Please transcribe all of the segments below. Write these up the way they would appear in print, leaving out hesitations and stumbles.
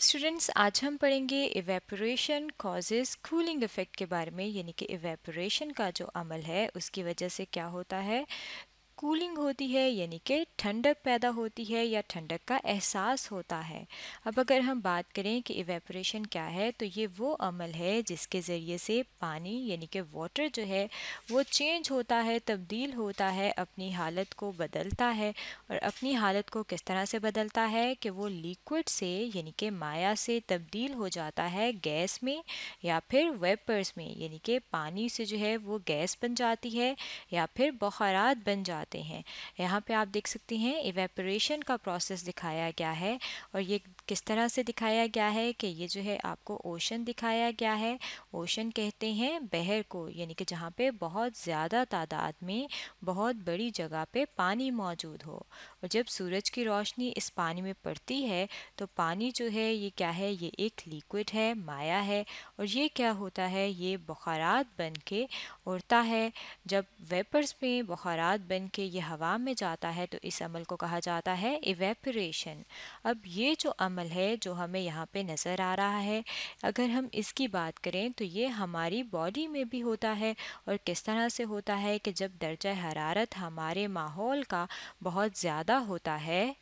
Students, आज हम पढ़ेंगे इवेपोरेशन कॉजेज़ कूलिंग इफ़ेक्ट के बारे में। यानी कि इवेपोरेशन का जो अमल है उसकी वजह से क्या होता है, कूलिंग होती है, यानी कि ठंडक पैदा होती है या ठंडक का एहसास होता है। अब अगर हम बात करें कि इवेपोरेशन क्या है, तो ये वो अमल है जिसके ज़रिए से पानी यानी कि वाटर जो है वो चेंज होता है, तब्दील होता है, अपनी हालत को बदलता है। और अपनी हालत को किस तरह से बदलता है कि वो लिक्विड से यानी कि माया से तब्दील हो जाता है गैस में या फिर वेपर्स में, यानी कि पानी से जो है वो गैस बन जाती है या फिर बुखारात बन जाते हैं। यहाँ पे आप देख सकते हैं इवेपोरेशन का प्रोसेस दिखाया गया है। और ये किस तरह से दिखाया गया है कि ये जो है आपको ओशन दिखाया गया है। ओशन कहते हैं बहर को, यानी कि जहाँ पे बहुत ज़्यादा तादाद में बहुत बड़ी जगह पे पानी मौजूद हो। और जब सूरज की रोशनी इस पानी में पड़ती है तो पानी जो है ये क्या है, ये एक लिक्विड है, माया है। और ये क्या होता है, ये बुखारात बन के उड़ता है। जब वेपर्स में बुखारात बन के ये हवा में जाता है तो इस अमल को कहा जाता है इवेपोरेशन। अब ये जो अमल है जो हमें यहाँ पे नज़र आ रहा है, अगर हम इसकी बात करें तो ये हमारी बॉडी में भी होता है। और किस तरह से होता है कि जब दर्जा हरारत हमारे माहौल का बहुत ज़्यादा होता है,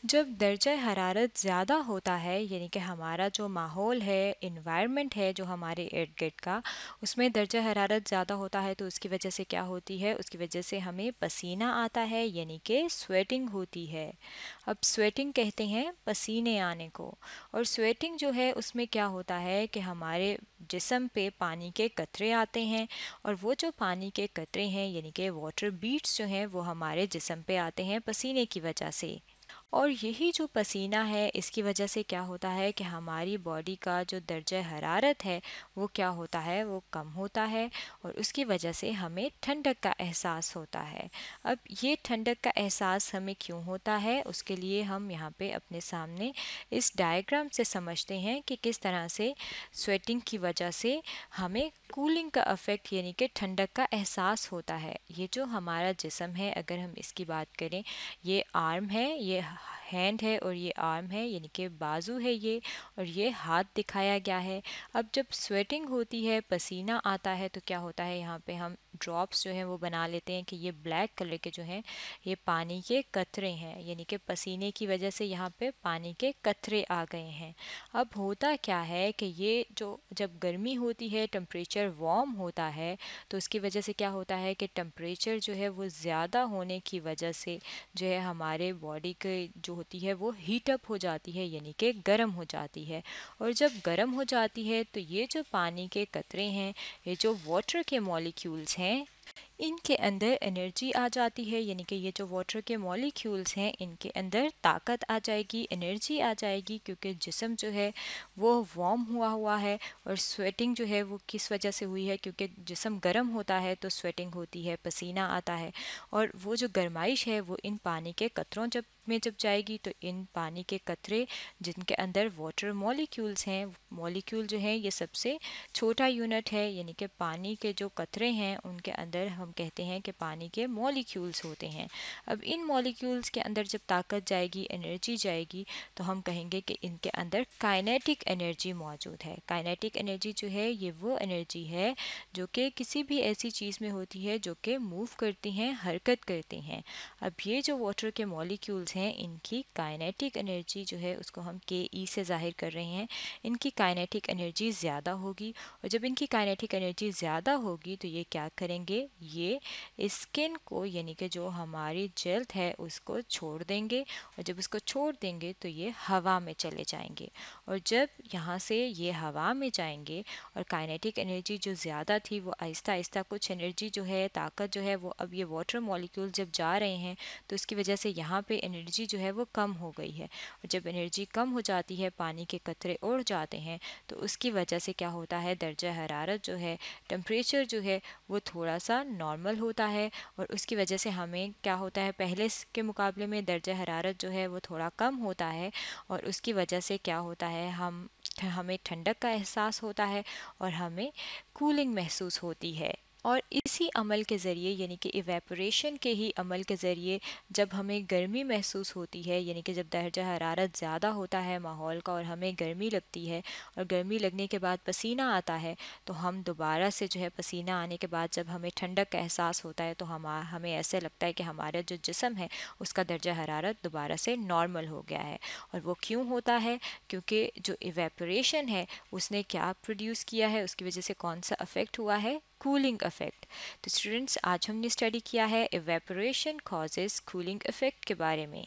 जब दर्जा हरारत ज़्यादा होता है, यानी कि हमारा जो माहौल है, इन्वायरमेंट है जो हमारे इर्द गिर्द का, उसमें दर्जा हरारत ज़्यादा होता है तो उसकी वजह से क्या होती है, उसकी वजह से हमें पसीना आता है, यानी कि स्वेटिंग होती है। अब स्वेटिंग कहते हैं पसीने आने को। और स्वेटिंग जो है उसमें क्या होता है कि हमारे जिस्म पे पानी के कतरे आते हैं। और वो जो पानी के कतरे हैं यानी कि वाटर बीट्स जो हैं वो हमारे जिस्म पे आते हैं पसीने की वजह से। और यही जो पसीना है इसकी वजह से क्या होता है कि हमारी बॉडी का जो दर्जा हरारत है वो क्या होता है, वो कम होता है। और उसकी वजह से हमें ठंडक का एहसास होता है। अब ये ठंडक का एहसास हमें क्यों होता है, उसके लिए हम यहाँ पे अपने सामने इस डायग्राम से समझते हैं कि किस तरह से स्वेटिंग की वजह से हमें कूलिंग का इफ़ेक्ट यानी कि ठंडक का एहसास होता है। ये जो हमारा जिस्म है, अगर हम इसकी बात करें, ये आर्म है, ये हैंड है और ये आर्म है, यानी कि बाजू है ये, और ये हाथ दिखाया गया है। अब जब स्वेटिंग होती है, पसीना आता है, तो क्या होता है, यहाँ पे हम ड्रॉप्स जो हैं वो बना लेते हैं कि ये ब्लैक कलर के जो हैं ये पानी के कतरे हैं, यानी कि पसीने की वजह से यहाँ पे पानी के कतरे आ गए हैं। अब होता क्या है कि ये जो जब गर्मी होती है, टेम्परेचर वार्म होता है, तो उसकी वजह से क्या होता है कि टेम्परेचर जो है वो ज़्यादा होने की वजह से जो है हमारे बॉडी के जो होती है वो हीट अप हो जाती है, यानी कि गर्म हो जाती है। और जब गर्म हो जाती है तो ये जो पानी के कतरे हैं, ये जो वाटर के मॉलिक्यूल्स हैं, इनके अंदर एनर्जी आ जाती है, यानी कि ये जो वाटर के मॉलिक्यूल्स हैं इनके अंदर ताकत आ जाएगी, एनर्जी आ जाएगी, क्योंकि जिस्म जो है वो वार्म हुआ हुआ है। और स्वेटिंग जो है वो किस वजह से हुई है, क्योंकि जिस्म गर्म होता है तो स्वेटिंग होती है, पसीना आता है। और वो जो गर्माइश है वो इन पानी के कतरों जब जाएगी तो इन पानी के कतरे जिनके अंदर वाटर मॉलिक्यूल्स हैं, मॉलिक्यूल जो है ये सबसे छोटा यूनिट है, यानी कि पानी के जो कतरे हैं उनके अंदर हम कहते हैं कि पानी के मॉलिक्यूल्स होते हैं। अब इन मॉलिक्यूल्स के अंदर जब ताकत जाएगी, एनर्जी जाएगी, तो हम कहेंगे कि इनके अंदर काइनेटिक एनर्जी मौजूद है। काइनेटिक एनर्जी जो है ये वो एनर्जी है जो कि किसी भी ऐसी चीज़ में होती है जो कि मूव करती हैं, हरकत करती हैं। अब ये जो वाटर के मॉलिक्यूल्स हैं इनकी काइनेटिक एनर्जी जो है उसको हम के ई से जाहिर कर रहे हैं। इनकी काइनेटिक एनर्जी ज़्यादा होगी। और जब इनकी काइनेटिक एनर्जी ज़्यादा होगी तो ये क्या करेंगे, ये स्किन को यानी कि जो हमारी जल्द है उसको छोड़ देंगे। और जब उसको छोड़ देंगे तो ये हवा में चले जाएंगे। और जब यहाँ से ये हवा में जाएंगे और काइनेटिक एनर्जी जो ज़्यादा थी वो आहिस्ता आहिस्ता कुछ एनर्जी जो है, ताकत जो है वो अब ये वाटर मॉलिक्यूल जब जा रहे हैं तो उसकी वजह से यहाँ पे एनर्जी जो है वो कम हो गई है। और जब एनर्जी कम हो जाती है, पानी के कतरे उड़ जाते हैं, तो उसकी वजह से क्या होता है, दर्जा हरारत जो है, टेम्परेचर जो है वो थोड़ा सा नॉर्मल होता है। और उसकी वजह से हमें क्या होता है, पहले के मुकाबले में दर्जा हरारत जो है वो थोड़ा कम होता है। और उसकी वजह से क्या होता है, हमें ठंडक का एहसास होता है और हमें कूलिंग महसूस होती है। और इसी अमल के ज़रिए यानी कि इवेपोरेशन के ही अमल के ज़रिए जब हमें गर्मी महसूस होती है, यानी कि जब दर्जा हरारत ज़्यादा होता है माहौल का और हमें गर्मी लगती है और गर्मी लगने के बाद पसीना आता है, तो हम दोबारा से जो है पसीना आने के बाद जब हमें ठंडक का एहसास होता है तो हमें ऐसे लगता है कि हमारा जो जिस्म है उसका दर्जा हरारत दोबारा से नॉर्मल हो गया है। और वो क्यों होता है? क्योंकि जो इवेपोरेशन है उसने क्या प्रोड्यूस किया है, उसकी वजह से कौन सा अफेक्ट हुआ है? Cooling effect. तो स्टूडेंट्स, आज हमने स्टडी किया है इवेपोरेशन कॉजेज कूलिंग इफेक्ट के बारे में।